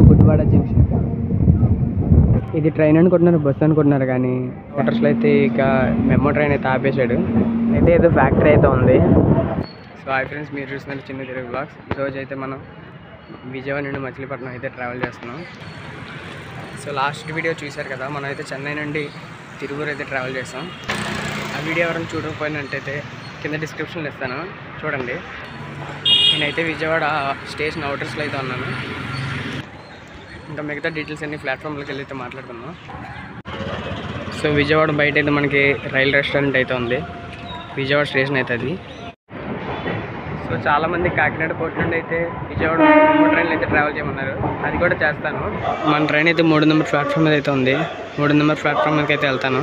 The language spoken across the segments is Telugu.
గుడివాడ జంక్షన్. ఇది ట్రైన్ అనుకుంటున్నారు, బస్సు అనుకుంటున్నారు, కానీ మోటార్స్లో అయితే ఇక మెమో ట్రైన్ అయితే ఆపేశాడు. అయితే ఏదో ఫ్యాక్టరీ అయితే ఉంది. సో హాయ్ ఫ్రెండ్స్, మీరు చూస్తున్నారు చిన్న తెలుగు బ్లాగ్స్. ఈరోజు అయితే మనం విజయవాడ నుండి మచిలీపట్నం అయితే ట్రావెల్ చేస్తున్నాం. సో లాస్ట్ వీడియో చూశారు కదా, మనం అయితే చెన్నై నుండి తిరుపూర్ అయితే ట్రావెల్ చేస్తాం. ఆ వీడియో ఎవరైనా చూడకపోయినట్టయితే కింద డిస్క్రిప్షన్లో ఇస్తాను, చూడండి. నేనైతే విజయవాడ స్టేషన్ అవుటర్స్లో అయితే ఉన్నాను. ఇంకా మిగతా డీటెయిల్స్ అన్ని ప్లాట్ఫామ్లోకి వెళ్ళి అయితే మాట్లాడుకుందాం. సో విజయవాడ బయట అయితే మనకి రైల్ రెస్టారెంట్ అయితే ఉంది, విజయవాడ స్టేషన్ అయితే అది. సో చాలామంది కాకినాడ పోర్ట్ నుండి అయితే విజయవాడ ట్రైన్లు అయితే ట్రావెల్ చేయమన్నారు, అది కూడా చేస్తాను. మన ట్రైన్ అయితే 3 నెంబర్ ప్లాట్ఫామ్ మీద అయితే ఉంది. 3 నెంబర్ ప్లాట్ఫామ్ మీదకి అయితే వెళ్తాను.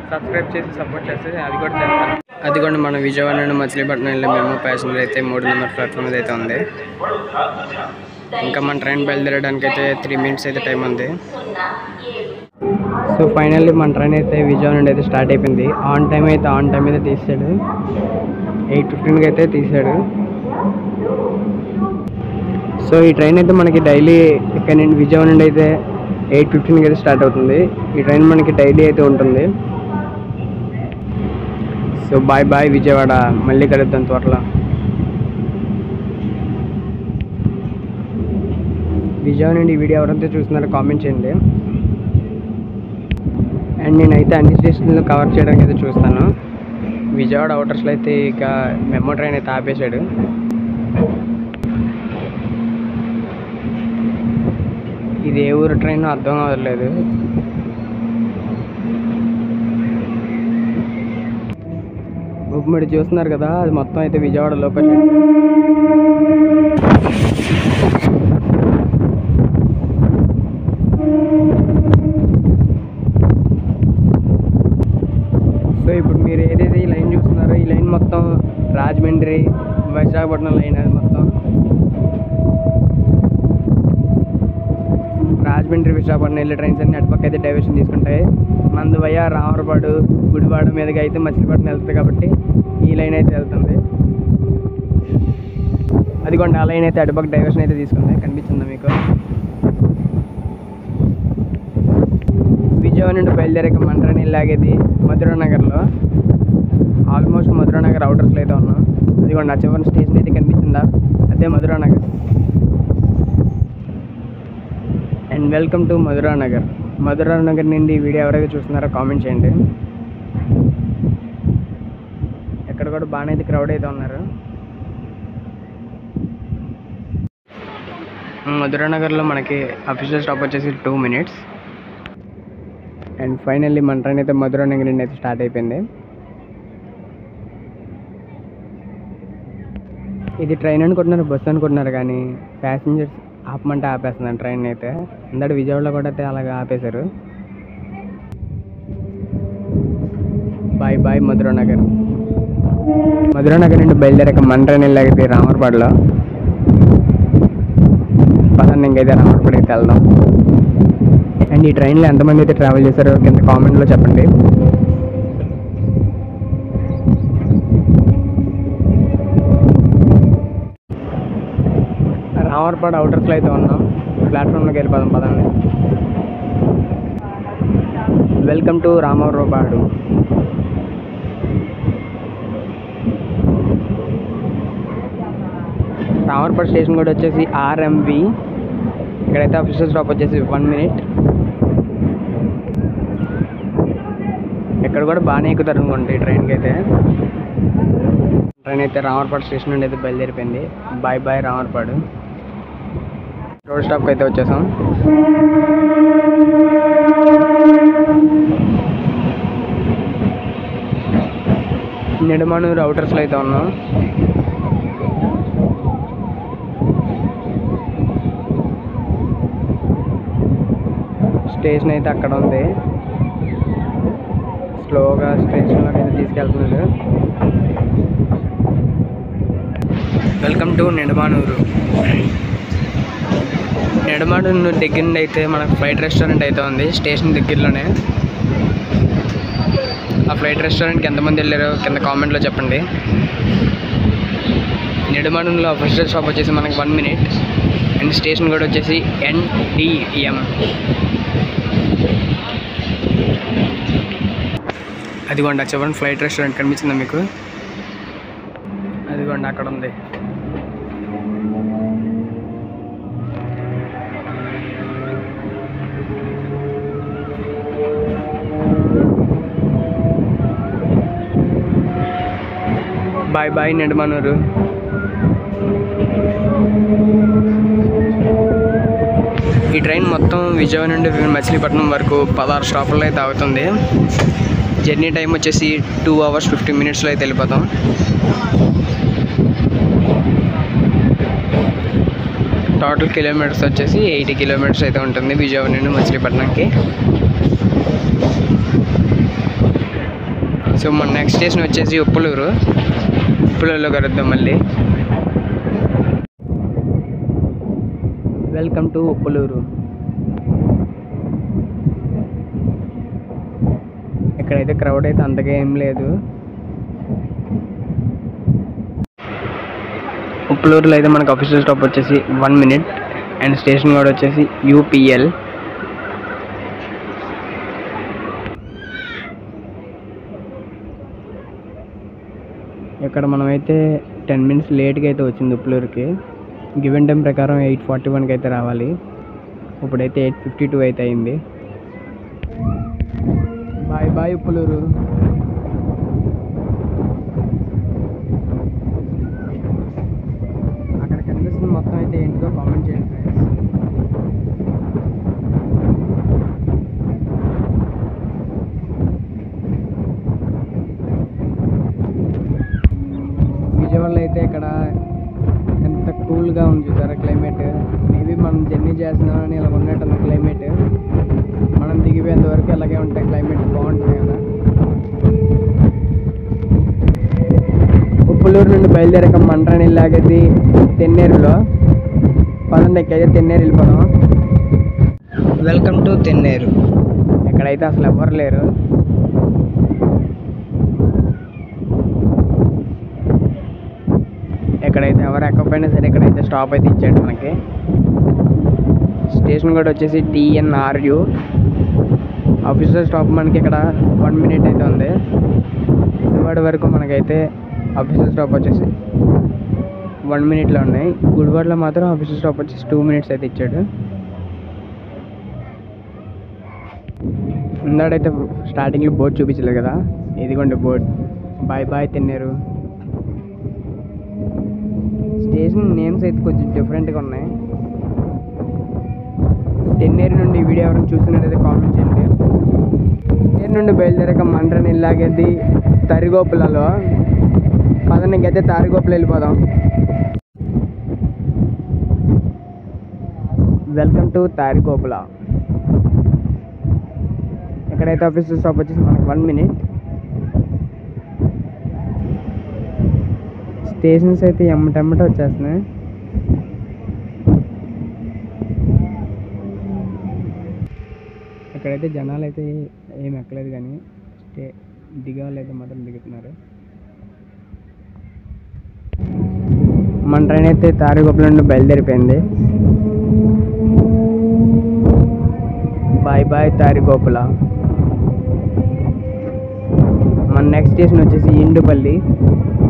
సబ్స్క్రైబ్ చేసి సపోర్ట్ చేస్తే అది కూడా చేస్తాను. అది కూడా మన విజయవాడ నుండి మచిలీపట్నం వెళ్ళే మేము ప్యాసింజర్ అయితే 3 నెంబర్ ప్లాట్ఫామ్ మీద అయితే ఉంది. ఇంకా మన ట్రైన్ బయలుదేరడానికి అయితే 3 మినిట్స్ అయితే టైం ఉంది. సో ఫైనల్లీ మన ట్రైన్ అయితే విజయవాడ నుండి అయితే స్టార్ట్ అయిపోయింది. ఆన్ టైం అయితే తీసాడు, 8:15కి అయితే తీసాడు. సో ఈ ట్రైన్ అయితే మనకి డైలీ ఇక్కడ నుండి విజయవాడ నుండి అయితే 8:15కి అయితే స్టార్ట్ అవుతుంది. ఈ ట్రైన్ మనకి డైలీ అయితే ఉంటుంది. సో బాయ్ బాయ్ విజయవాడ, మళ్ళీ కలుద్దాం త్వరలో. విజయవాడ నుండి ఈ వీడియో ఎవరైతే చూస్తున్నారో కామెంట్ చేయండి. అండ్ నేనైతే అన్ని స్టేషన్లు కవర్ చేయడానికి అయితే చూస్తాను. విజయవాడ అవుటర్స్లో అయితే ఇక మెమో ట్రైన్ అయితే ఆపేశాడు. ఇది ఏ ఊరు ట్రైన్ అర్థం అవ్వట్లేదు. ఇప్పుడు చూస్తున్నారు కదా, అది మొత్తం అయితే విజయవాడ లోకల్. సో ఇప్పుడు మీరు ఏదైతే ఈ లైన్ చూస్తున్నారో, ఈ లైన్ మొత్తం రాజమండ్రి విశాఖపట్నం లైన్. అది మొత్తం రాజమండ్రి విశాఖపట్నం వెళ్ళే ట్రైన్స్ అన్ని అటుపక్క అయితే డైవర్షన్ తీసుకుంటాయి. మందువయ్య రామవరపాడు గుడివాడ మీదకి అయితే మచిలీపట్నం వెళ్తుంది, కాబట్టి ఈ లైన్ అయితే వెళ్తుంది. అదిగోండి, ఆ లైన్ అయితే అటుపక్క డైవర్షన్ అయితే తీసుకుంది. కనిపిస్తుందా మీకు? విజయవాడ నుండి బయలుదేరాక మన ట్రైన్ వెళ్ళాగేది మధురానగర్లో. ఆల్మోస్ట్ మధురానగర్ అవుటర్స్లో అయితే ఉన్నాం. అదిగోండి, ఆ చివరి స్టేషన్ అయితే కనిపించిందా, అదే Madhuranagar. And welcome to Madhuranagar. Madhuranagar నుండి ఈ వీడియో ఎవరైతే చూస్తున్నారో కామెంట్ చేయండి. ఎక్కడ కూడా బాగానే అయితే క్రౌడ్ అయితే ఉన్నారు. మధురానగర్లో మనకి అఫీషియల్ స్టాప్ వచ్చేసి 2 మినిట్స్. అండ్ ఫైనల్లీ మన ట్రైన్ అయితే మధురానగర్ నుండి అయితే స్టార్ట్ అయిపోయింది. ఇది ట్రైన్ అనుకుంటున్నారు, బస్సు అనుకుంటున్నారు, కానీ ప్యాసింజర్స్ ఆపమంటే ఆపేస్తున్నాను ట్రైన్ అయితే. అందరూ విజయవాడలో కూడా అయితే అలాగే ఆపేశారు. Bye bye Madhuranagar. మధురానగర్ నుండి బయలుదేరాక మన ట్రైన్ వెళ్ళాక రామవరపాడులో. పదండి, ఇంకైతే రామవరపాడు అయితే వెళ్దాం. అండ్ ఈ ట్రైన్లో ఎంతమంది అయితే ట్రావెల్ చేశారో కింద కామెంట్లో చెప్పండి. రామవరపాడు అవుటర్స్లో అయితే ఉన్నాం. ప్లాట్ఫామ్లోకి వెళ్ళిపోదాం, పదండి. Welcome to Ramavarapadu. Ramavarapadu station కూడా వచ్చేసి RMV. ఇక్కడైతే అఫీషియల్ స్టాప్ వచ్చేసి 1 మినిట్. ఇక్కడ కూడా బాగానే ఎక్కుతారు అనుకోండి ట్రైన్కి అయితే. ట్రైన్ అయితే రామవరపాడు స్టేషన్ నుండి అయితే బయలుదేరిపోయింది. Bye bye Ramavarapadu. రోడ్ స్టాప్కి అయితే వచ్చేసాం. నిడమానూరు అవుటర్స్లో అయితే ఉన్నాం. స్టేషన్ అయితే అక్కడ ఉంది. స్లోగా స్టేషన్లోకి అయితే తీసుకెళ్తున్నాడు. Welcome to Nidamanuru. నిడమానూరు దగ్గర నుండి అయితే మనకు ఫ్లైట్ రెస్టారెంట్ అయితే ఉంది స్టేషన్ దగ్గరలోనే. ఆ ఫ్లైట్ రెస్టారెంట్కి ఎంతమంది వెళ్ళారో కింద కామెంట్లో చెప్పండి. నిడమానూరులో అఫీషియల్ షాప్ వచ్చేసి మనకి 1 మినిట్. అండ్ స్టేషన్ కూడా వచ్చేసి NDM. అదిగోండి చివరి ఫ్లైట్ రెస్టారెంట్ కనిపించిందా మీకు? అదిగోండి అక్కడ ఉంది. Bye bye Nedamanuru. ఈ ట్రైన్ మొత్తం విజయవాడ నుండి మచిలీపట్నం వరకు 16 స్టాపుల్లో అయితే ఆగుతుంది. జర్నీ టైం వచ్చేసి 2 hours 50 minutesలో అయితే వెళ్ళిపోతాం. టోటల్ కిలోమీటర్స్ వచ్చేసి 80 kilometers అయితే ఉంటుంది విజయవాడ నుండి మచిలీపట్నంకి. సో మన నెక్స్ట్ స్టేషన్ వచ్చేసి ఉప్పలూరు. ఉప్పలూరులో కలుద్దాం మళ్ళీ. Welcome to Uppaluru. ఇక్కడైతే క్రౌడ్ అయితే అంతగా ఏం లేదు. ఉప్పలూరులో అయితే మనకు ఆఫీషియల్ స్టాప్ వచ్చేసి 1 minute అండ్ స్టేషన్ కూడా వచ్చేసి UPL. ఇక్కడ మనమైతే 10 minutes లేట్గా అయితే వచ్చింది ఉప్పలూరుకి. గివెన్ టైం ప్రకారం 8:41కి అయితే రావాలి. ఇప్పుడైతే 8:52 అయితే అయింది. Bye bye Uppaluru. అక్కడ కనిపిస్తుంది మొత్తం అయితే ఏంటిదో కామెంట్ చేయండి ఫ్రెండ్స్. విజయవాడలో అయితే ఇక్కడ ఎంత కూల్గా ఉంది చూసారా క్లైమేట్. మేబీ మనం జర్నీ చేస్తున్నామని ఇలా ఉన్నట్టుంది క్లైమేట్. మనం దిగిపోయేంత వరకు అలాగే ఉంటాయి. క్లైమేట్ బాగుంటుంది కదా. ఉప్పలూరు నుండి బయలుదేరాక మంట్రాని లాగేది తెన్నేరులో. పదండి ఎక్కైతే తెన్నేరు వెళ్ళిపోదాం. Welcome to Tenneru. ఇక్కడైతే అసలు ఎవ్వరు లేరు. ఇక్కడైతే ఎవరు ఎక్కకపోయినా సరే ఇక్కడైతే స్టాప్ అయితే ఇచ్చాడు మనకి. స్టేషన్ కూడా వచ్చేసి TNRU. ఆఫీసర్ స్టాప్ మనకి ఇక్కడ 1 minute అయితే ఉంది. గుడివాడ వరకు మనకైతే ఆఫీసర్ స్టాప్ వచ్చేసి 1 minuteలో ఉన్నాయి. గుడివాడలో మాత్రం ఆఫీసర్ స్టాప్ వచ్చేసి 2 minutes అయితే ఇచ్చాడు. ఇందాడైతే స్టార్టింగ్లో బోర్డు చూపించలేదు కదా, ఇదిగోండి board. Bye bye Tenneru. Station names అయితే కొంచెం డిఫరెంట్గా ఉన్నాయి. తెన్నేరు నుండి ఈ వీడియో ఎవరైనా చూసినట్టయితే కామెంట్ చేయండి. తెన్నేరు నుండి బయలుదేరాక మంట్రాని లాగేది తరిగోపులలో. పదండి అయితే తారిగోపులు వెళ్ళిపోదాం. Welcome to Tarigoppula. ఇక్కడైతే ఆఫీసర్ స్టాప్ వచ్చేసి మనకి 1 minute. స్టేషన్స్ అయితే ఎమ్మటెమ్మట వచ్చేస్తున్నాయి. ఇక్కడైతే జనాలు అయితే ఏం ఎక్కలేదు కానీ దిగే వాళ్ళు అయితే మాత్రం దిగుతున్నారు. మన ట్రైన్ అయితే తారిగోపుల నుండి బయలుదేరిపోయింది. Bye bye తారిగోపుల. మన నెక్స్ట్ స్టేషన్ వచ్చేసి ఇండుపల్లి.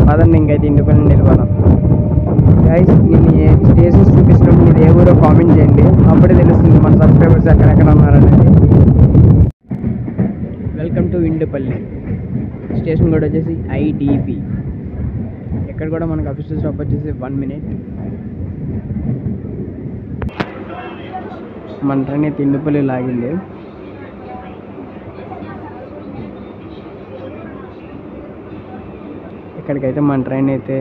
పదండి ఇంకైతే ఇండుపల్లి నుండి వెళ్ళిపోదాం. గైస్ నేను ఏ స్టేషన్స్ చూపిస్తున్నప్పుడు మీరు ఏ ఊరో కామెంట్ చేయండి. అప్పుడే తెలుస్తుంది మన సబ్స్క్రైబర్స్ ఎక్కడెక్కడ ఉన్నారనేది. Welcome to ఇండుపల్లి. స్టేషన్ కూడా వచ్చేసి IDP. ఇక్కడ కూడా మనకు ఆఫీషియల్ స్టాప్ వచ్చేసి 1 minute. మన ట్రైన్ అయితే ఇండుపల్లి లాగింది. ఇక్కడికైతే మన ట్రైన్ అయితే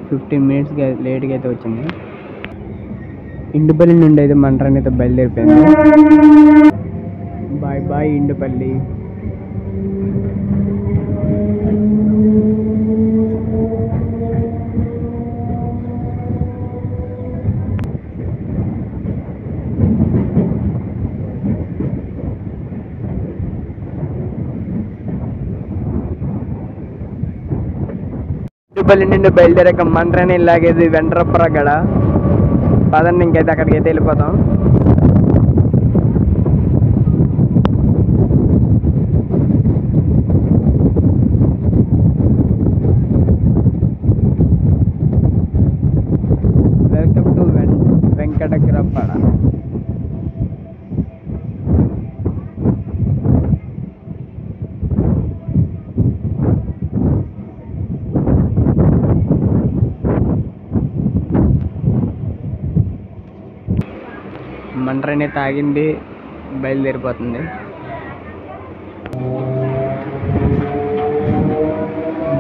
15 minutes లేట్గా అయితే వచ్చింది. ఇండుపల్లి నుండి అయితే మన ట్రైన్ అయితే బయలుదేరిపోయింది. Bye bye ఇండుపల్లి. ఇండుపల్లి నుండి బయలుదేరాక మంట్రాని లాగేది వెంట్రప్పరగడ. పదండి ఇంకైతే అక్కడికైతే వెళ్ళిపోతాం. Welcome to Venkatagirapada. మన ట్రైన్ అయితే ఆగింది, బయలుదేరిపోతుంది.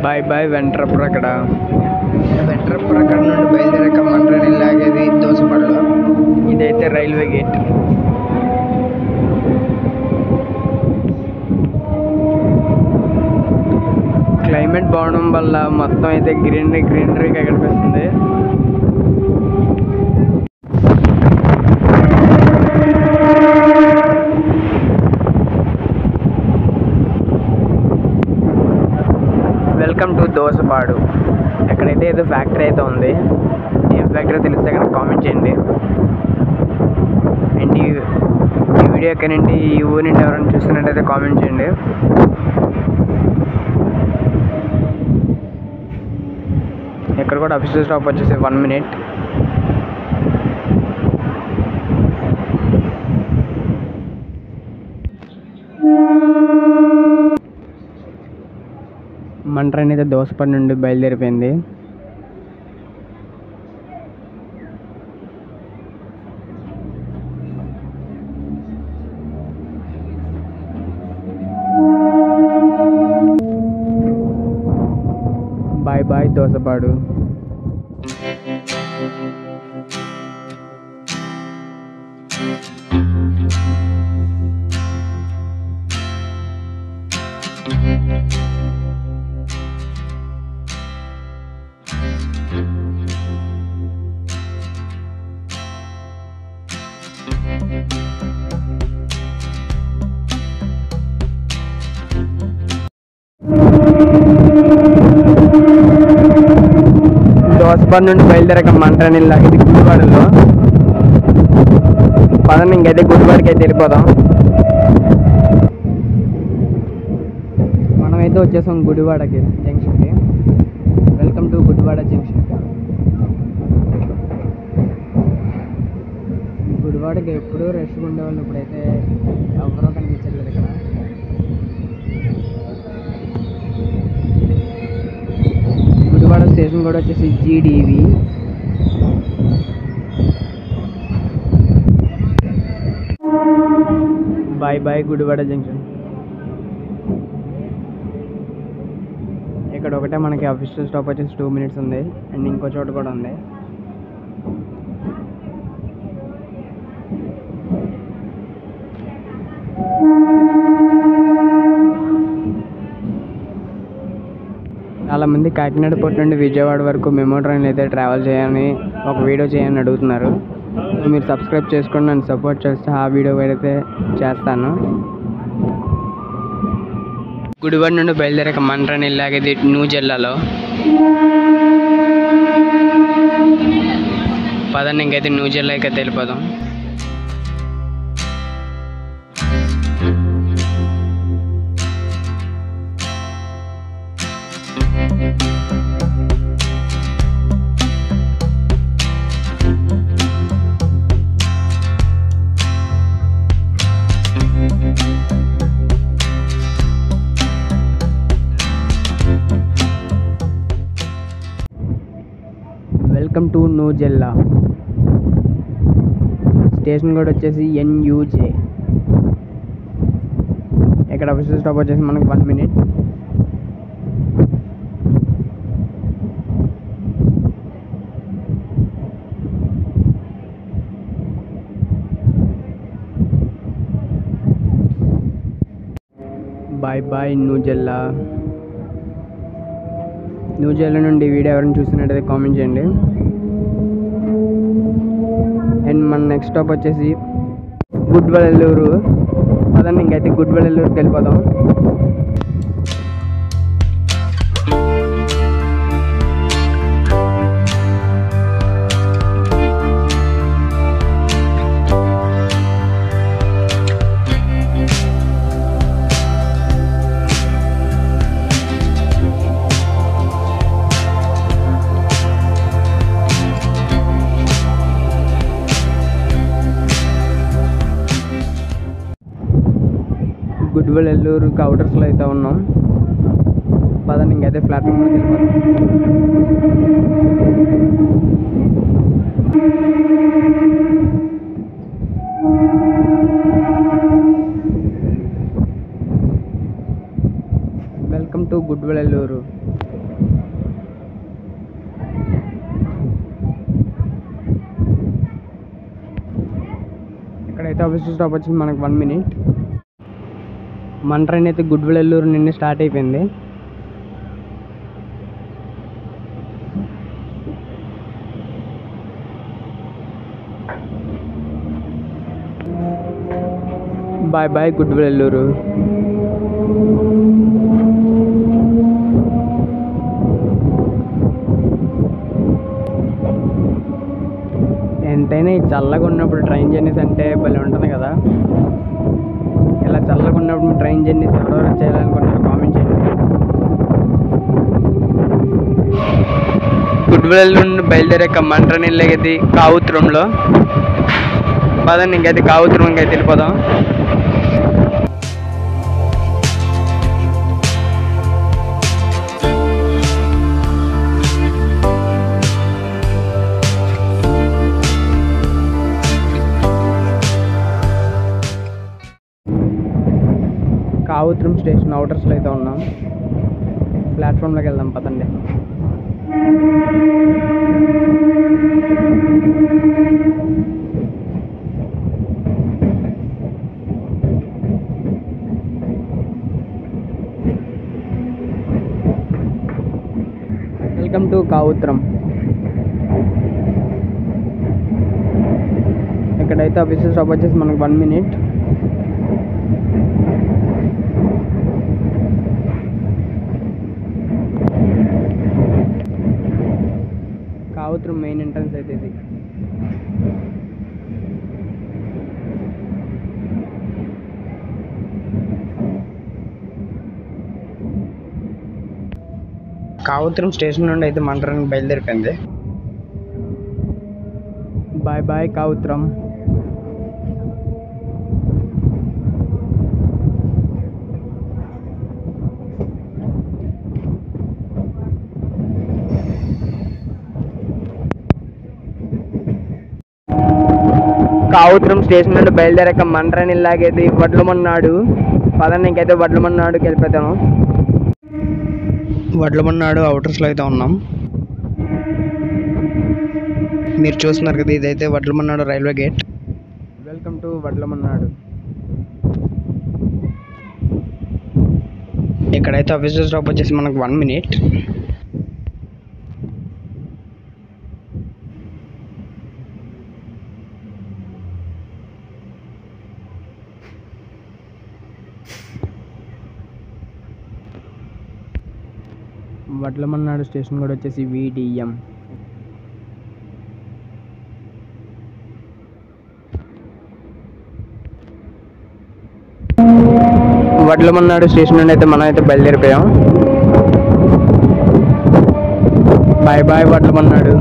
Bye bye వెంట్రపురకడ. వెంట్రపురకడ నుండి బయలుదేరాక మన ట్రైన్ లాగేది దోసపడలో. ఇదైతే రైల్వే గేట్. క్లైమేట్ బాగడం వల్ల మొత్తం అయితే గ్రీనరీగా కనిపిస్తుంది. Welcome to Dosapadu. ఎక్కడైతే ఏదో ఫ్యాక్టరీ అయితే ఉంది. ఏం ఫ్యాక్టరీ తెలిస్తే అక్కడ కామెంట్ చేయండి. అండ్ ఈ వీడియో ఎక్కడండి, ఈ ఊరి నుండి ఎవరైనా చూస్తున్నట్టయితే కామెంట్ చేయండి. ఇక్కడ కూడా అఫీషియల్ స్టాప్ వచ్చేసి 1 minute. మన ట్రైన్ అయితే దోసపాడు నుండి బయలుదేరిపోయింది. Bye bye Dosapadu. దోసపాడు నుండి బయలుదేరాక మన ట్రైన్ లాగేది గుడివాడలో. పదండి ఇంకైతే గుడివాడకి అయితే వెళ్ళిపోదాం. మనమైతే వచ్చేసాం గుడివాడకి జంక్షన్కి. Welcome to Gudivada junction. గుడివాడకి ఎప్పుడూ రష్గా ఉండేవాళ్ళు, ఇప్పుడైతే ఎవరో కనిపించట్లేదు ఇక్కడ. గుడివాడ స్టేషన్ కూడా వచ్చేసి GDV. Bye bye Gudivada junction. ఇక్కడ ఒకటే మనకి అఫీషియల్ స్టాప్ వచ్చేసి 2 minutes ఉంది. అండ్ ఇంకో చోట కూడా ఉంది. చాలామంది కాకినాడ పోర్ట్ నుండి విజయవాడ వరకు మెమో ట్రైన్ అయితే ట్రావెల్ చేయాలని ఒక వీడియో చేయాలని అడుగుతున్నారు. మీరు సబ్స్క్రైబ్ చేసుకొని నన్ను సపోర్ట్ చేస్తే ఆ వీడియో అయితే చేస్తాను. గుడివాడ నుండి బయలుదేరాక మన ట్రైన్ ఇలాగేది న్యూజెల్లాలో. పదండి ఇంకైతే న్యూజెల్లాకి అయితే వెళ్ళిపోదాం. Welcome to న్యూజెల్లా. స్టేషన్ కూడా వచ్చేసి NUJ. ఇక్కడ అఫీషియల్ స్టాప్ వచ్చేసి మనకి 1 minute. Bye bye Nujella. Nujella నుండి వీడియో ఎవరైనా చూసినట్టయితే కామెంట్ చేయండి. అండ్ మన నెక్స్ట్ స్టాప్ వచ్చేసి గుడివాడలూరు. పదండి ఇంకైతే గుడివాడలూరుకి వెళ్ళిపోదాం. గుడ్విల్ ఎల్లూరుకి అవుటర్స్లో అయితే ఉన్నాం. పదండి ఇంకైతే ప్లాట్ఫామ్లోకి వెళ్ళిపోతాం. Welcome to goodwill Elluru. ఇక్కడైతే ఆఫీస్ స్టాప్ వచ్చింది మనకు 1 minute. మన ట్రైన్ అయితే గుడ్విల్ ఎల్లూరు నుండి స్టార్ట్ అయిపోయింది. బాయ్ బాయ్ గుడ్విల్ ఎల్లూరు. ఎంతైనా ఈ చల్లగా ఉన్నప్పుడు ట్రైన్ జర్నీస్ అంటే భలే ఉంటుంది కదా. ఇలా చల్లగా ఉన్నప్పుడు ట్రైన్ జర్నీస్ ఎవరెవరు చేయాలనుకుంటున్నారు కామెంట్ చేయండి. గుడ్విల్ నుండి బయలుదేరాక మన ట్రైన్ వెళ్ళేది కావుత్రంలో. పదండి ఇంకైతే కావుత్రం ఇంకైతే వెళ్ళిపోదాం. కావుత్రం స్టేషన్ అవుటర్స్లో అయితే ఉన్నాం. ప్లాట్ఫామ్లోకి వెళ్దాం పదండి. Welcome to Kavutaram. ఇక్కడైతే ఆఫీస్ స్టాప్ వచ్చేసి మనకు 1 minute. కావుత్రం మెయిన్ ఎంట్రన్స్ అయితే ఇది. కావుత్రం స్టేషన్ నుండి అయితే మన ట్రైన్ బయలుదేరిపోయింది. Bye bye Kavutaram. Kavutaram station నుండి బయలుదేరాక మన ట్రైన్ ఇలాగేది వడ్లమన్నాడు. పదండి ఇంకైతే వడ్లమన్నాడుకి వెళ్ళిపోతాము. వడ్లమన్నాడు అవుటర్స్లో అయితే ఉన్నాం. మీరు చూస్తున్నారు కదా, ఇదైతే Vadlamannadu railway gate. Welcome to Vadlamannadu. ఇక్కడైతే ఆఫీస్ స్టాప్ వచ్చేసి మనకు 1 minute. వడ్లమన్నాడు స్టేషన్ కూడా వచ్చేసి VDM. వడ్లమన్నాడు స్టేషన్ నుండి అయితే మనం అయితే బయలుదేరిపోయాం. Bye bye Vadlamannadu.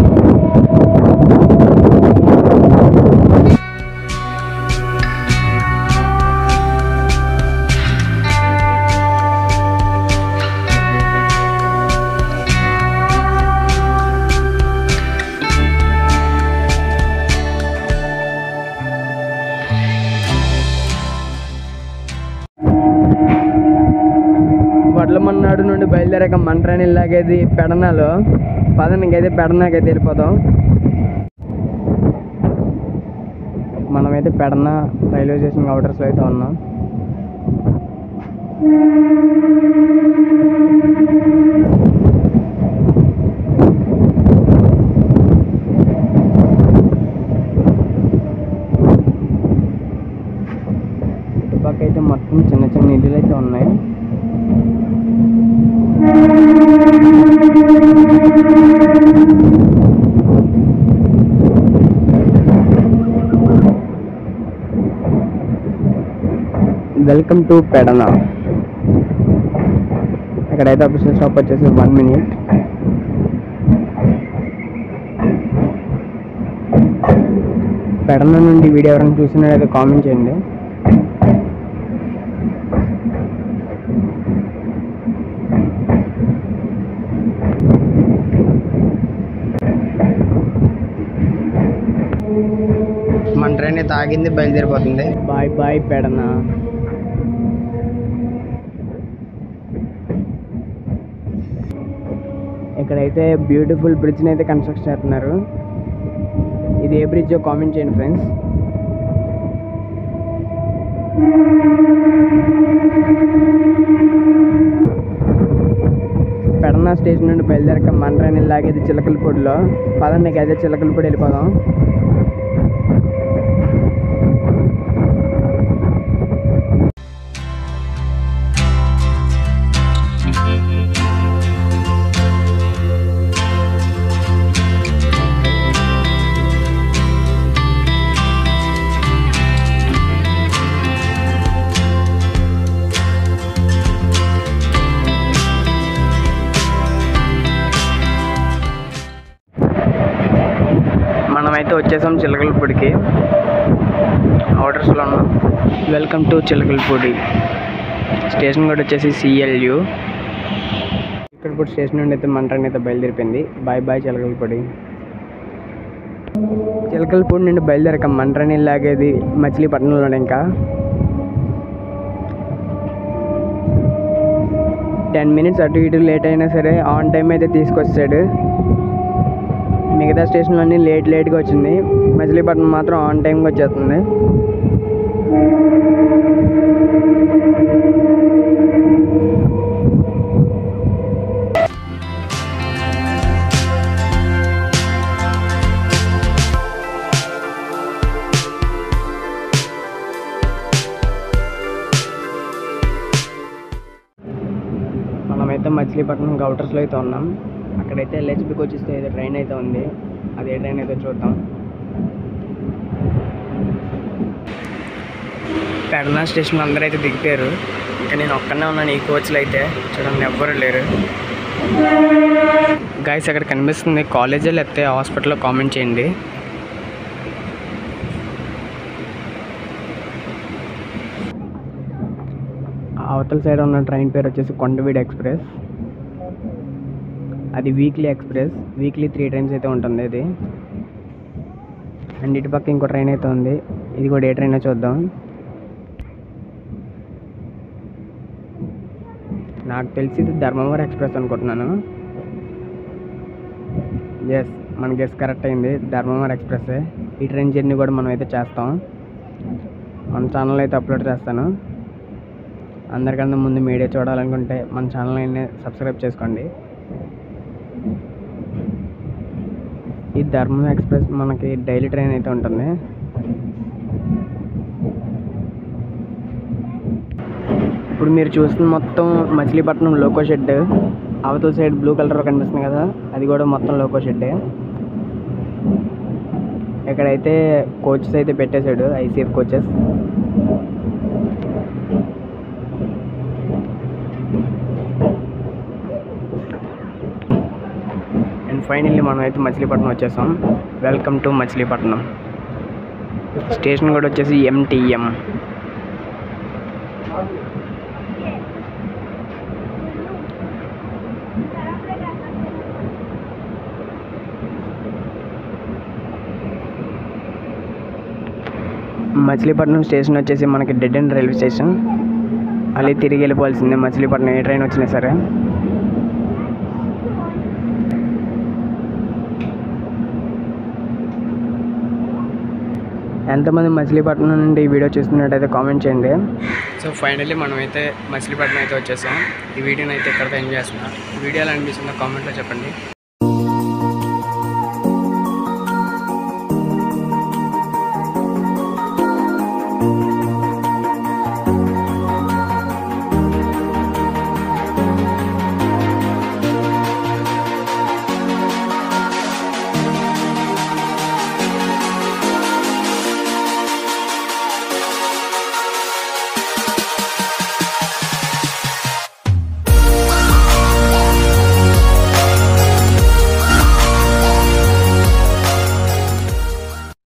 వడ్లమన్నాడు నుండి బయలుదేరాక మన ట్రైన్ ఇలాగేది పెడనాలో. పదండి ఇంకైతే పెడనాకైతే వెళ్ళిపోతాం. మనమైతే పెడన రైల్వే స్టేషన్ అవుటర్స్లో అయితే ఉన్నాం. ఇటుపక్క అయితే మొత్తం చిన్న చిన్న ఇల్లులు అయితే ఉన్నాయి. Welcome to Pedana. ఇక్కడైతే ఆఫీస్ స్టాప్ వచ్చేసి 1 minute. పెడన నుండి వీడియో ఎవరైనా చూసినట్లయితే కామెంట్ చేయండి. ఆగింది, బయలుదేరిపోతుంది. Bye bye Pedana. ఇక్కడైతే బ్యూటిఫుల్ బ్రిడ్జ్ని అయితే కన్స్ట్రక్ట్ చేస్తున్నారు. ఇది ఏ బ్రిడ్జో కామెంట్ చేయండి ఫ్రెండ్స్. పెడన స్టేషన్ నుండి బయలుదేరక మండ్రాని లాగేది చిలకలపూడిలో. పదండి అయితే చిలకలపూడి వెళ్ళిపోదాం. మనమైతే వచ్చేసాం చిలకలపూడికి. ఆర్డర్స్లో ఉన్నాం. Welcome to Chilakalapudi. స్టేషన్ కూడా వచ్చేసి CLU. చిలకలపూడి స్టేషన్ నుండి అయితే మండ్రాని అయితే బయలుదేరిపోయింది. Bye bye Chilakalapudi. చిలకలపూడి నుండి బయలుదేరక మండ్రాని లాగేది మచిలీపట్నంలో. ఇంకా 10 minutes అటు ఇటు లేట్ అయినా సరే ఆన్ టైం అయితే తీసుకొచ్చాడు. మిగతా స్టేషన్లో అన్నీ లేట్గా వచ్చింది. మచిలీపట్నం మాత్రం ఆన్ టైంగా వచ్చేస్తుంది. మనమైతే మచిలీపట్నం గౌటర్స్లో అయితే ఉన్నాం. అక్కడైతే LHBకి వచ్చేస్తే ఏదో ట్రైన్ అయితే ఉంది. అదే ట్రైన్ అయితే చూద్దాం. పెడన స్టేషన్లో అందరూ అయితే దిగిపోయారు. ఇంకా నేను ఒక్కనే ఉన్నాను ఈ కోచ్లో అయితే. చూడండి ఎవ్వరు లేరు. గైస్ అక్కడ కనిపిస్తుంది కాలేజీ లేకపోతే హాస్పిటల్లో కామెంట్ చేయండి. అవతల సైడ్ ఉన్న ట్రైన్ పేరు వచ్చేసి కొండవీడు ఎక్స్ప్రెస్. అది వీక్లీ ఎక్స్ప్రెస్. వీక్లీ 3 times అయితే ఉంటుంది అది. అండ్ ఇటు పక్క ఇంకో ట్రైన్ అయితే ఉంది. ఇది కూడా ఏ ట్రైన్ చూద్దాం. నాకు తెలిసి ఇది ధర్మవరం ఎక్స్ప్రెస్ అనుకుంటున్నాను. ఎస్, మన గెస్ కరెక్ట్ అయింది. ధర్మవరం ఎక్స్ప్రెస్సే. ఈ ట్రైన్ జర్నీ కూడా మనం అయితే చేస్తాం. మన ఛానల్ అయితే అప్లోడ్ చేస్తాను. అందరికన్నా ముందు మీడియా చూడాలనుకుంటే మన ఛానల్ అయితే సబ్స్క్రైబ్ చేసుకోండి. ఈ ధర్మవరం ఎక్స్ప్రెస్ మనకి డైలీ ట్రైన్ అయితే ఉంటుంది. ఇప్పుడు మీరు చూస్తున్న మొత్తం మచిలీపట్నం లోకో షెడ్. అవతల సైడ్ బ్లూ కలర్ కనిపిస్తుంది కదా, అది కూడా మొత్తం లోకో షెడ్డే. ఇక్కడైతే కోచెస్ అయితే పెట్టేశాడు, ICF కోచెస్. అండ్ ఫైనల్లీ మనం అయితే మచిలీపట్నం వచ్చేసాం. Welcome to Machilipatnam. స్టేషన్ కూడా వచ్చేసి MTM. మచిలీపట్నం స్టేషన్ వచ్చేసి మనకి డెడ్ ఎండ్ రైల్వే స్టేషన్. మళ్ళీ తిరిగి వెళ్ళిపోవాల్సిందే మచిలీపట్నం ఏ ట్రైన్ వచ్చినా సరే. ఎంతమంది మచిలీపట్నం నుండి ఈ వీడియో చూస్తున్నట్టయితే కామెంట్ చేయండి. సో ఫైనల్లీ మనం అయితే మచిలీపట్నం అయితే వచ్చేసాం. ఈ వీడియోని అయితే ఇక్కడితో ఎంజాయ్ చేస్తున్నాం. వీడియోలో అనిపిస్తుందో కామెంట్లో చెప్పండి.